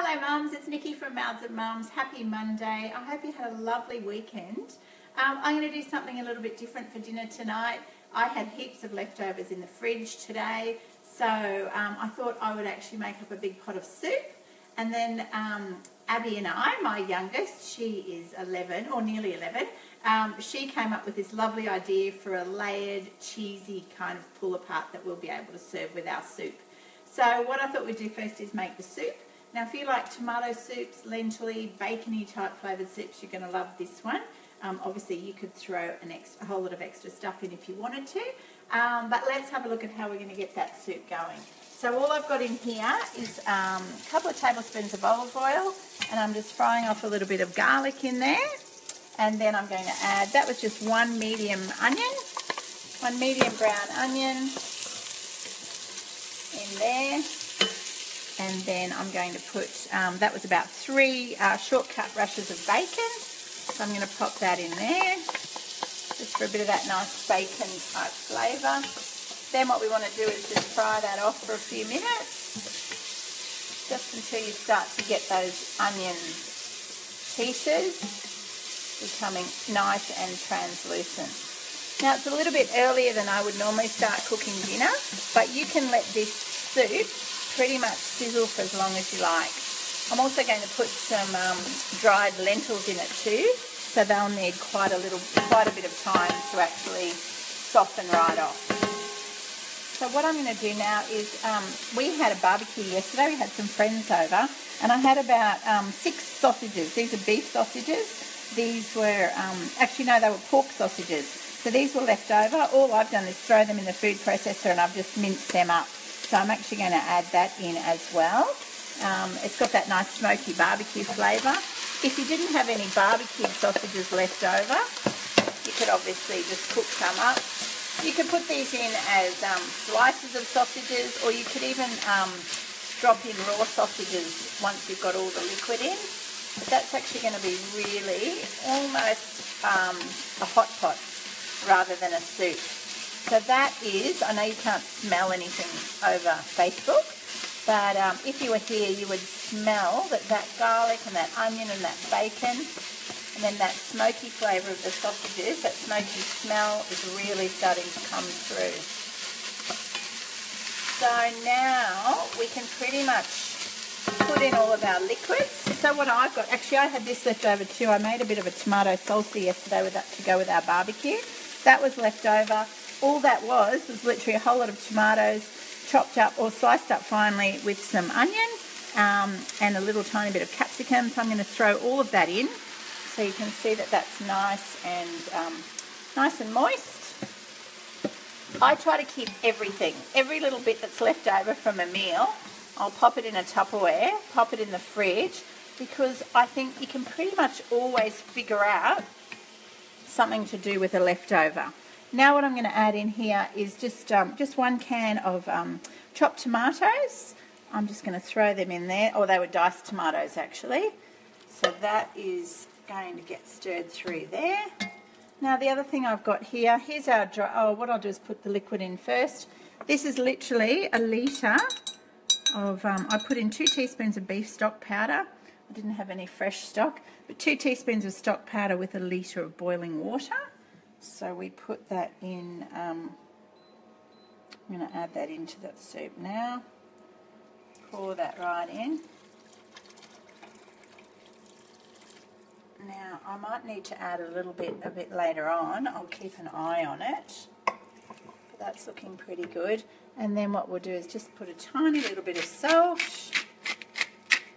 Hello mums, it's Nikki from Mouths and Mums. Happy Monday. I hope you had a lovely weekend. I'm going to do something a little bit different for dinner tonight. I had heaps of leftovers in the fridge today, so I thought I would actually make up a big pot of soup. And then Abby and I, my youngest, she is 11 or nearly 11, she came up with this lovely idea for a layered, cheesy kind of pull apart that we'll be able to serve with our soup. So what I thought we'd do first is make the soup. Now if you like tomato soups, lentil-y, bacon-y type flavoured soups, you're going to love this one. Obviously you could throw a whole lot of extra stuff in if you wanted to, but let's have a look at how we're going to get that soup going. So all I've got in here is a couple of tablespoons of olive oil, and I'm just frying off a little bit of garlic in there, and then I'm going to add, that was just one medium brown onion in there. And then I'm going to put, that was about 3 shortcut rashers of bacon. So I'm going to pop that in there, just for a bit of that nice bacon type flavour. Then what we want to do is just fry that off for a few minutes, just until you start to get those onion pieces becoming nice and translucent. Now it's a little bit earlier than I would normally start cooking dinner, but you can let this soup pretty much sizzle for as long as you like. I'm also going to put some dried lentils in it too, so they'll need quite a bit of time to actually soften right off. So what I'm going to do now is, we had a barbecue yesterday, we had some friends over, and I had about 6 sausages. These are beef sausages. These were, actually no, they were pork sausages. So these were left over. All I've done is throw them in the food processor and I've just minced them up. So I'm actually going to add that in as well. It's got that nice smoky barbecue flavour. If you didn't have any barbecued sausages left over, you could obviously just cook some up. You could put these in as slices of sausages, or you could even drop in raw sausages once you've got all the liquid in. But that's actually going to be really almost a hot pot rather than a soup. So that is, I know you can't smell anything over Facebook, but if you were here you would smell that garlic and that onion and that bacon, and then that smoky flavour of the sausages, that smoky smell is really starting to come through. So now we can pretty much put in all of our liquids. So what I've got, actually I had this left over too. I made a bit of a tomato salsa yesterday with that to go with our barbecue. That was left over. All that was literally a whole lot of tomatoes chopped up or sliced up finely with some onion and a little tiny bit of capsicum. So I'm going to throw all of that in so you can see that that's nice and moist. I try to keep everything, every little bit that's left over from a meal, I'll pop it in a Tupperware, pop it in the fridge, because I think you can pretty much always figure out something to do with a leftover. Now what I'm going to add in here is just 1 can of chopped tomatoes. I'm just going to throw them in there. Oh, they were diced tomatoes actually. So that is going to get stirred through there. Now the other thing I've got here, here's our dry, oh, what I'll do is put the liquid in first. This is literally a litre of, I put in 2 teaspoons of beef stock powder. I didn't have any fresh stock, but 2 teaspoons of stock powder with a litre of boiling water. So we put that in, I'm going to add that into that soup now. Pour that right in. Now I might need to add a bit later on. I'll keep an eye on it. But that's looking pretty good. And then what we'll do is just put a tiny little bit of salt.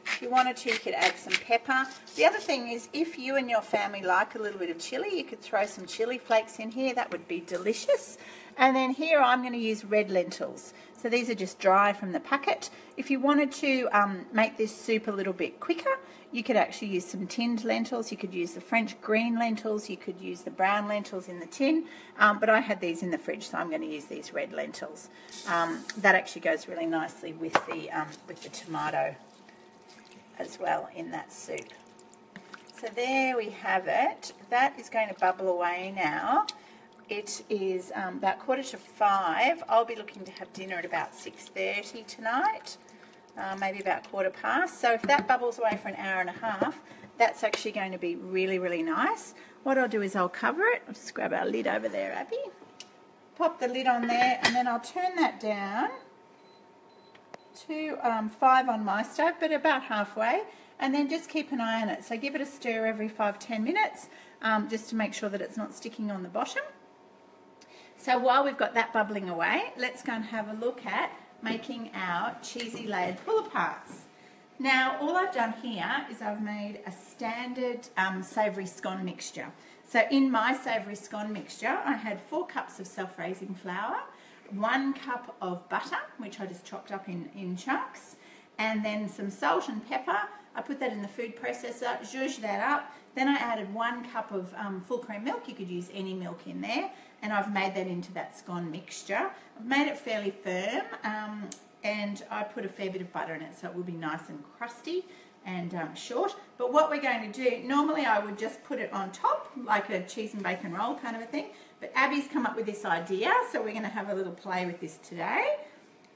If you wanted to, you could add some pepper. The other thing is, if you and your family like a little bit of chilli, you could throw some chilli flakes in here. That would be delicious. And then here I'm going to use red lentils. So these are just dry from the packet. If you wanted to make this soup a little bit quicker, you could actually use some tinned lentils. You could use the French green lentils. You could use the brown lentils in the tin. But I had these in the fridge, so I'm going to use these red lentils. That actually goes really nicely with the tomato as well in that soup. So there we have it. That is going to bubble away now. It is about 4:45. I'll be looking to have dinner at about 6:30 tonight. maybe about 1/4 So if that bubbles away for an hour and a half, that's actually going to be really, really nice. What I'll do is I'll cover it. I'll just grab our lid over there, Abby. Pop the lid on there, and then I'll turn that down to 5 on my stove, but about halfway, and then just keep an eye on it. So give it a stir every 5-10 minutes, just to make sure that it's not sticking on the bottom. So while we've got that bubbling away, let's go and have a look at making our cheesy layered pull-aparts. Now, all I've done here is I've made a standard savoury scone mixture. So in my savoury scone mixture, I had 4 cups of self-raising flour, 1 cup of butter, which I just chopped up in chunks, and then some salt and pepper. I put that in the food processor, zhuzhed that up. Then I added 1 cup of full cream milk. You could use any milk in there. And I've made that into that scone mixture. I've made it fairly firm, and I put a fair bit of butter in it so it will be nice and crusty and short. But what we're going to do, normally I would just put it on top like a cheese and bacon roll kind of a thing, but Abby's come up with this idea, so we're going to have a little play with this today.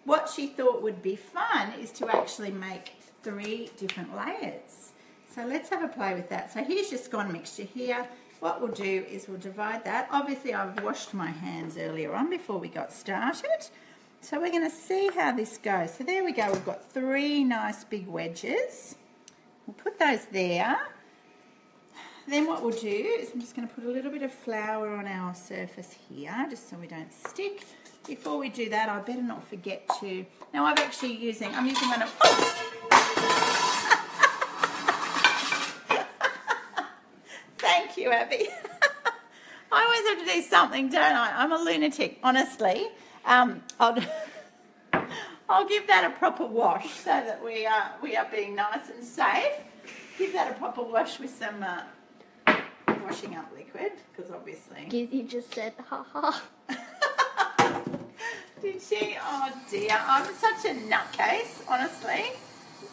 What she thought would be fun is to actually make 3 different layers. So let's have a play with that. So here's your scone mixture here. What we'll do is we'll divide that. Obviously I've washed my hands earlier on before we got started. So we're going to see how this goes. So there we go, we've got 3 nice big wedges. We'll put those there. Then what we'll do is I'm just going to put a little bit of flour on our surface here, just so we don't stick. Before we do that, I better not forget to... Now I'm using one of... Thank you, Abby. I always have to do something, don't I? I'm a lunatic, honestly. I'll give that a proper wash so that we are being nice and safe. Give that a proper wash with some washing up liquid, because obviously... You just said, ha-ha. Did she? Oh dear, I'm such a nutcase, honestly.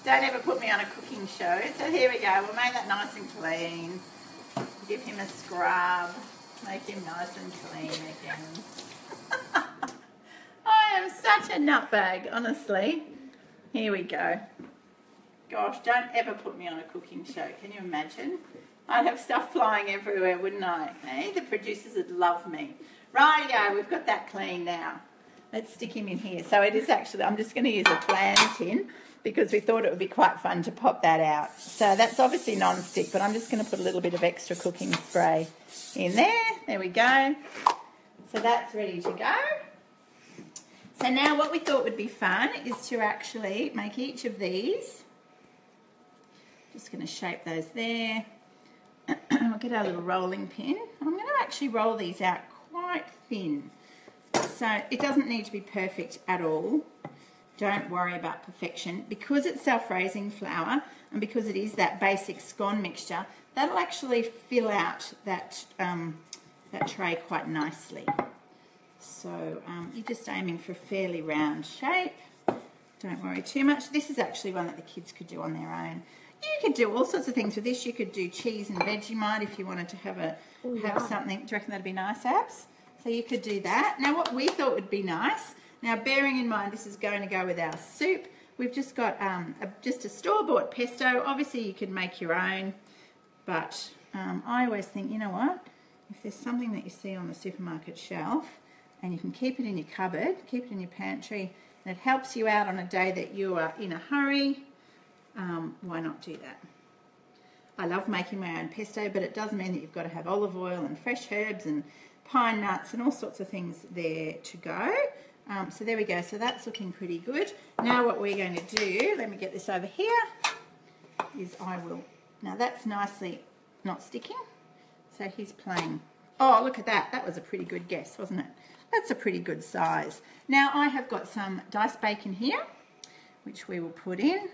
Don't ever put me on a cooking show. So here we go, we'll make that nice and clean. Give him a scrub, make him nice and clean again. I am such a nutbag, honestly. Here we go. Gosh, don't ever put me on a cooking show, can you imagine? I'd have stuff flying everywhere, wouldn't I? Hey, the producers would love me. Rightio, we've got that clean now. Let's stick him in here. So it is actually, I'm just going to use a flan tin because we thought it would be quite fun to pop that out. So that's obviously non-stick, but I'm just going to put a little bit of extra cooking spray in there. There we go. So that's ready to go. So now what we thought would be fun is to actually make each of these. Just going to shape those there. I'll get our little rolling pin. I'm going to actually roll these out quite thin. So it doesn't need to be perfect at all. Don't worry about perfection. Because it's self-raising flour and because it is that basic scone mixture, that'll actually fill out that, that tray quite nicely. So you're just aiming for a fairly round shape. Don't worry too much. This is actually one that the kids could do on their own. You could do all sorts of things with this. You could do cheese and Vegemite if you wanted to have something. Do you reckon that'd be nice, Abs? So you could do that. Now what we thought would be nice, now bearing in mind this is going to go with our soup, we've just got just a store-bought pesto. Obviously you could make your own, but I always think, you know what, if there's something that you see on the supermarket shelf and you can keep it in your cupboard, keep it in your pantry, and it helps you out on a day that you are in a hurry, why not do that? I love making my own pesto, but it does mean that you've got to have olive oil and fresh herbs and pine nuts and all sorts of things there to go. So there we go. So that's looking pretty good. Now what we're going to do, let me get this over here, is now that's nicely not sticking. So he's playing. Oh, look at that. That was a pretty good guess, wasn't it? That's a pretty good size. Now I have got some diced bacon here, which we will put in.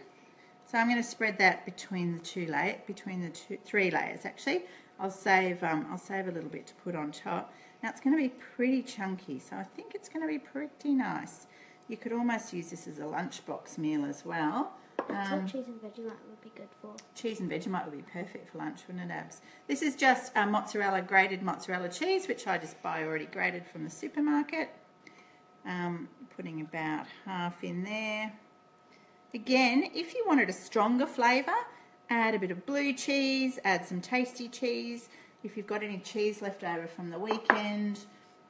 So I'm going to spread that between the 3 layers actually. I'll save a little bit to put on top. Now it's going to be pretty chunky, so I think it's going to be pretty nice. You could almost use this as a lunchbox meal as well. Cheese and Vegemite would be good for. Cheese and Vegemite would be perfect for lunch, wouldn't it, Abs? This is just grated mozzarella cheese, which I just buy already grated from the supermarket. Putting about half in there. Again, if you wanted a stronger flavour, add a bit of blue cheese, add some tasty cheese. If you've got any cheese left over from the weekend,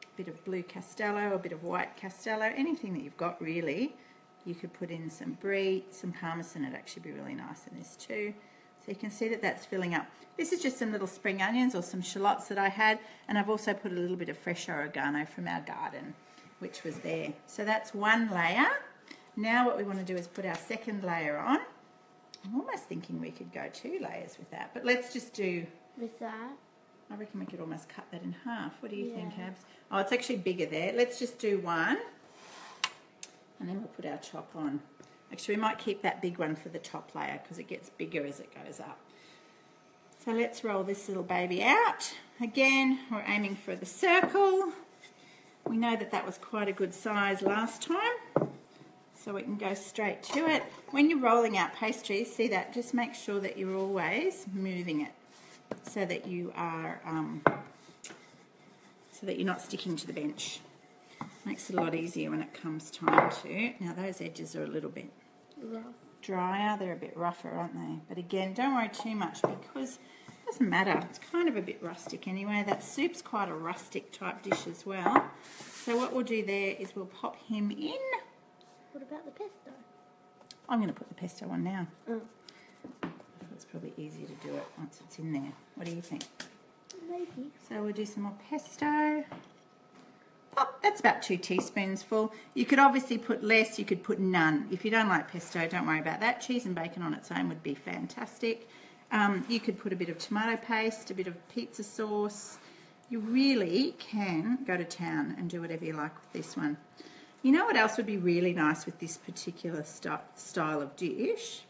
a bit of blue castello, a bit of white castello, anything that you've got really. You could put in some brie, some parmesan, it'd actually be really nice in this too. So you can see that that's filling up. This is just some little spring onions or some shallots that I had, and I've also put a little bit of fresh oregano from our garden, which was there. So that's one layer. Now what we want to do is put our second layer on. I'm almost thinking we could go 2 layers with that, but let's just do... With that? I reckon we could almost cut that in half. What do you think, Abs? Oh, it's actually bigger there. Let's just do one, and then we'll put our top on. Actually, we might keep that big one for the top layer because it gets bigger as it goes up. So let's roll this little baby out. Again, we're aiming for the circle. We know that that was quite a good size last time, so we can go straight to it. When you're rolling out pastries, see that, just make sure that you're always moving it so that you are, so that you're not sticking to the bench. Makes it a lot easier when it comes time to. Now those edges are a little bit drier, they're a bit rougher, aren't they? But again, don't worry too much because it doesn't matter. It's kind of a bit rustic anyway. That soup's quite a rustic type dish as well. So what we'll do there is we'll pop him in. What about the pesto? I'm going to put the pesto on now. Oh. It's probably easier to do it once it's in there. What do you think? Maybe. So we'll do some more pesto. Oh, that's about 2 teaspoons full. You could obviously put less, you could put none. If you don't like pesto, don't worry about that. Cheese and bacon on its own would be fantastic. You could put a bit of tomato paste, a bit of pizza sauce. You really can go to town and do whatever you like with this one. You know what else would be really nice with this particular style of dish?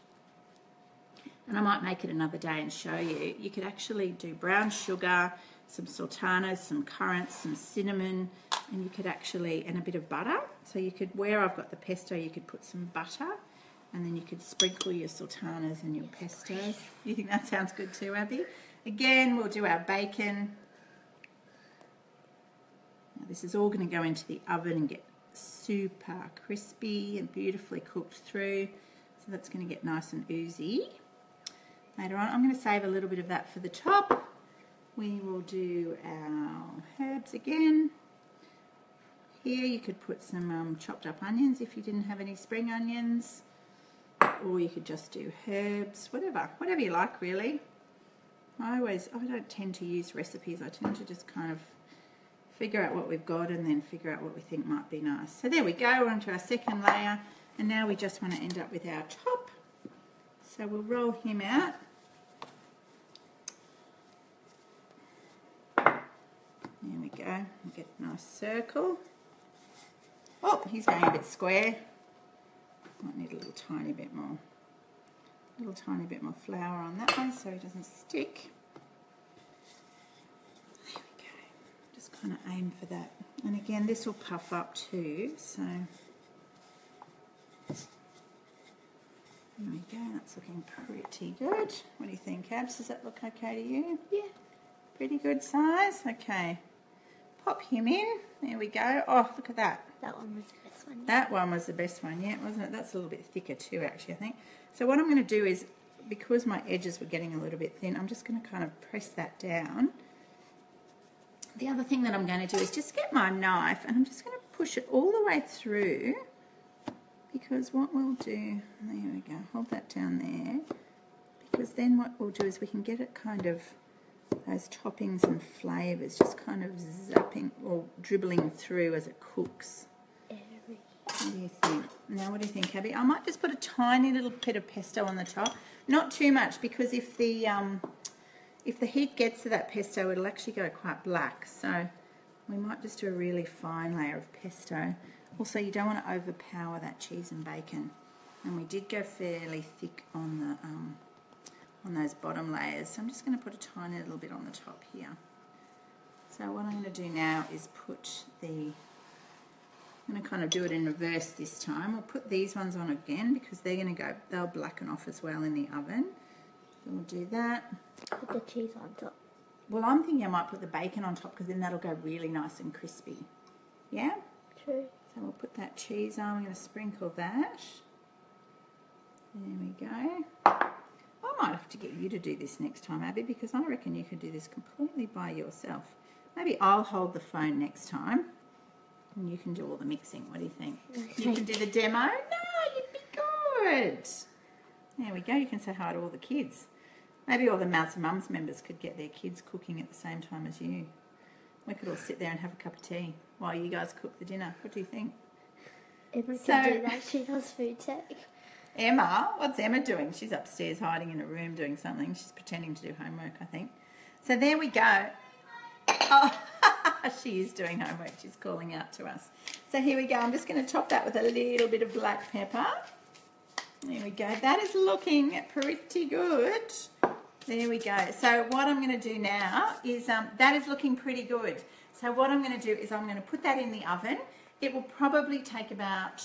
And I might make it another day and show you. You could actually do brown sugar, some sultanas, some currants, some cinnamon, and you could actually, and a bit of butter. So you could, where I've got the pesto, you could put some butter, and then you could sprinkle your sultanas and your pesto. You think that sounds good too, Abby? Again, we'll do our bacon. Now this is all going to go into the oven and get super crispy and beautifully cooked through. So that's going to get nice and oozy. Later on, I'm going to save a little bit of that for the top. We will do our herbs again. Here you could put some chopped up onions if you didn't have any spring onions, or you could just do herbs, whatever you like really. I don't tend to use recipes. I tend to just kind of figure out what we've got and then figure out what we think might be nice. So there we go, we're onto our second layer, and now we just want to end up with our top. So we'll roll him out. There we go, we'll get a nice circle. Oh, he's going a bit square. Might need a little tiny bit more flour on that one so he doesn't stick. There we go. Just kind of aim for that. And again, this will puff up too, so there we go, that's looking pretty good. What do you think, Abs? Does that look okay to you? Yeah. Pretty good size. Okay. Pop him in. There we go. Oh, look at that. That one was the best one. Yeah. That one was the best one, yeah, wasn't it? That's a little bit thicker too, actually, I think. So what I'm going to do is, because my edges were getting a little bit thin, I'm just going to kind of press that down. The other thing that I'm going to do is just get my knife and I'm just going to push it all the way through, because what we'll do, there we go, hold that down there, because then what we'll do is we can get it kind of, those toppings and flavours just kind of zapping or dribbling through as it cooks. What do you think? Now, what do you think, Abby? I might just put a tiny little bit of pesto on the top. Not too much, because if the heat gets to that pesto, it'll actually go quite black. So we might just do a really fine layer of pesto. Also, you don't want to overpower that cheese and bacon. And we did go fairly thick on those bottom layers. So I'm just going to put a tiny little bit on the top here. So what I'm going to do now is put the... I'm going to kind of do it in reverse this time. We'll put these ones on again because they're going to go, they'll blacken off as well in the oven. So we'll do that. Put the cheese on top. Well, I'm thinking I might put the bacon on top because then that'll go really nice and crispy. Yeah? True. So we'll put that cheese on. I'm going to sprinkle that. There we go. I might have to get you to do this next time, Abby, because I reckon you could do this completely by yourself. Maybe I'll hold the phone next time and you can do all the mixing. What do you think? Okay. You can do the demo? No, you'd be good. There we go. You can say hi to all the kids. Maybe all the Mouse and Mums members could get their kids cooking at the same time as you. We could all sit there and have a cup of tea while you guys cook the dinner. What do you think? Emma can do that. She does food tech. Emma? What's Emma doing? She's upstairs hiding in a room doing something. She's pretending to do homework, I think. So there we go. Oh, she is doing homework. She's calling out to us. So here we go. I'm just going to top that with a little bit of black pepper. There we go. That is looking pretty good. There we go. So what I'm going to do now is, that is looking pretty good. So what I'm going to do is I'm going to put that in the oven. It will probably take about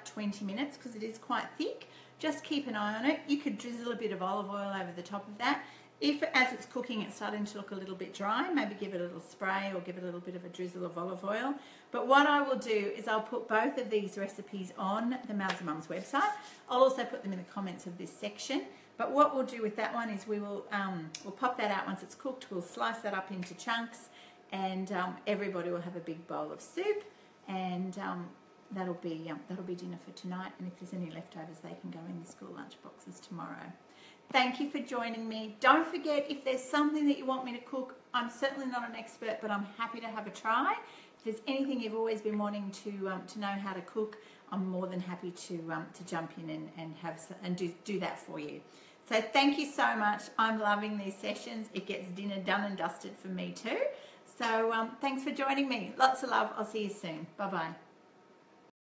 20 minutes because it is quite thick. Just keep an eye on it. You could drizzle a bit of olive oil over the top of that. If as it's cooking it's starting to look a little bit dry, maybe give it a little spray or give it a little bit of a drizzle of olive oil. But what I will do is I'll put both of these recipes on the Mouse and Mums website. I'll also put them in the comments of this section. But what we'll do with that one is we'll pop that out once it's cooked. We'll slice that up into chunks and everybody will have a big bowl of soup. And that'll be dinner for tonight. And if there's any leftovers, they can go in the school lunch boxes tomorrow. Thank you for joining me. Don't forget, if there's something that you want me to cook, I'm certainly not an expert, but I'm happy to have a try. If there's anything you've always been wanting to know how to cook, I'm more than happy to jump in and do that for you. So thank you so much. I'm loving these sessions. It gets dinner done and dusted for me too. So thanks for joining me. Lots of love. I'll see you soon. Bye-bye.